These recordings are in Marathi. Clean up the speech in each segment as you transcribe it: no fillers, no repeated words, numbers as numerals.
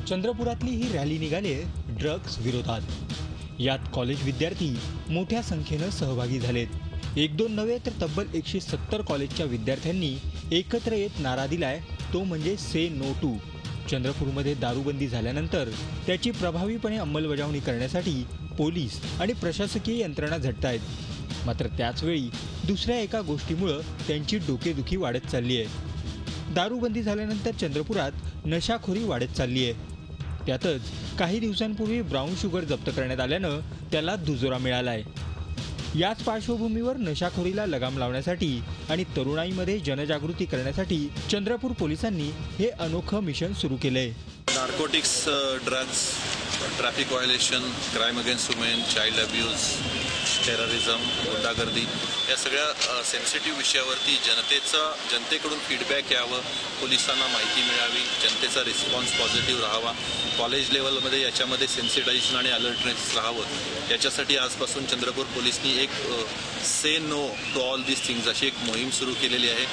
चंद्रपुरातली ही रॅली निघाली ड्रग्स विरोधात। यात कॉलेज विद्यार्थी मोठ्या संख्येने सहभागी झालेत। एक दोन नव्हे तर तब्बल 170 कॉलेजच्या विद्यार्थ्यांनी एकत्र येत नारा दिलाय, तो म्हणजे से नो टू। चंद्रपूरमध्ये दारूबंदी झाल्यानंतर त्याची प्रभावीपणे अंमलबजावणी करण्यासाठी पोलीस आणि प्रशासकीय यंत्रणा झटतायत। मात्र त्याच वेळी दुसऱ्या एका गोष्टीमुळे त्यांची डोकेदुखी वाढत चालली आहे। दारूबंदी झाल्यानंतर चंद्रपुरात नशाखोरी वाढत चालली आहे। त्यातच काही दिवसांपूर्वी ब्राऊन शुगर जप्त करण्यात आल्यानं त्याला दुजोरा मिळालाय। याच पार्श्वभूमीवर नशाखोरीला लगाम लावण्यासाठी आणि तरुणाईमध्ये जनजागृती करण्यासाठी चंद्रपूर पोलिसांनी हे अनोखं मिशन सुरू केलंय। Narcotics, drugs, traffic violation, crime against women, child abuse, terrorism, गुंडागर्दी या सगळ्या सेन्सिटिव्ह विषयावरती जनतेकडून फीडबॅक यावं, पोलिसांना माहिती मिळावी, जनतेचा रिस्पॉन्स पॉझिटिव्ह राहावा, कॉलेज लेवलमध्ये याच्यामध्ये सेन्सिटायझेशन आणि अलर्टनेस राहावं, याच्यासाठी आजपासून चंद्रपूर पोलिसनी एक say no to all this things अशी एक मोहीम सुरू केलेली आहे।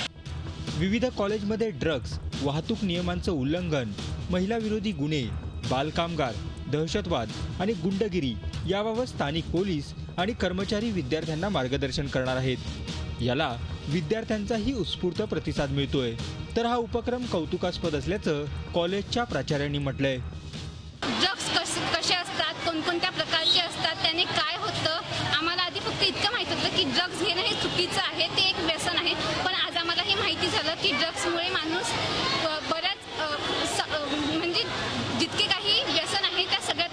विविध कॉलेजमध्ये ड्रग्ज, वाहतूक नियमांचं उल्लंघन, महिला विरोधी गुन्हे, बालकामगार, दहशतवाद आणि गुंडगिरी याबाबत स्थानिक पोलीस आणि कर्मचारी विद्यार्थ्यांना मार्गदर्शन करणार आहेत। याला विद्यार्थ्यांचाही उत्स्फूर्त प्रतिसाद मिळतोय। तर हा उपक्रम कौतुकास्पद असल्याचं कॉलेजच्या प्राचार्यांनी म्हटलंय। ड्रग्स कसे असतात, कोणकोणत्या प्रकारचे असतात, त्याने काय होतं, आम्हाला आधी फक्त इतकं माहित होतं की ड्रग्स घेणं हे चुकीचं आहे, ते एक व्यसन आहे। पण आज आम्हाला हे माहिती झालं की ड्रग्समुळे माणूस बऱ्याच म्हणजे जितके काही व्यसन आहे त्या सगळ्यात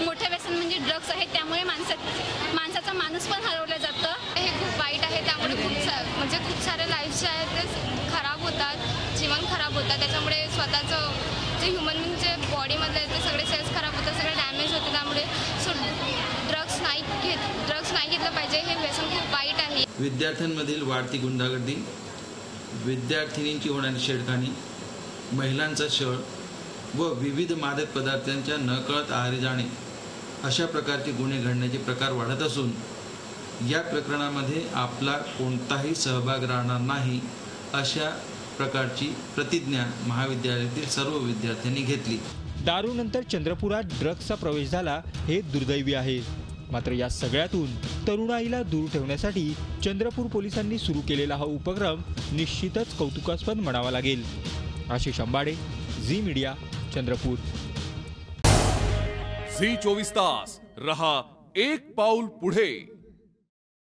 मोठं व्यसन म्हणजे ड्रग्स आहे। त्यामुळे माणसाचा माणूस पण हरवलं जातं। हे खूप वाईट आहे। त्यामुळे खूप सारे लाईफ्स जे आहेत ते खराब होतात, जीवन खराब होतात। त्याच्यामुळे स्वतःचं जे ह्युमन म्हणजे बॉडीमधले ते सगळे सेल्स खराब होतात, सगळे डॅमेज होते। त्यामुळे ड्रग्स नाही घेतलं पाहिजे, हे व्यसन खूप वाईट आहे। विद्यार्थ्यांमधील वाढती गुंडागर्दी, विद्यार्थिनींची होणारी छेडखानी, महिलांचा छळ व विविध मादक पदार्थांच्या नकळत आहारी जाणे अशा प्रकारचे गुन्हे घडण्याचे प्रकार वाढत असून या प्रकरणामध्ये आपला कोणताही सहभाग राहणार नाही अशा प्रकारची प्रतिज्ञा महाविद्यालयातील सर्व विद्यार्थ्यांनी घेतली। दारूनंतर चंद्रपुरात ड्रग्सचा प्रवेश झाला हे दुर्दैवी आहे। मात्र या सगळ्यातून तरुणाईला दूर ठेवण्यासाठी चंद्रपूर पोलिसांनी सुरू केलेला हा उपक्रम निश्चितच कौतुकास्पद म्हणावा लागेल। Ashish Ambade, Zee media, Chandrapur. Zee 24 तास रहा एक पाऊल पुढे।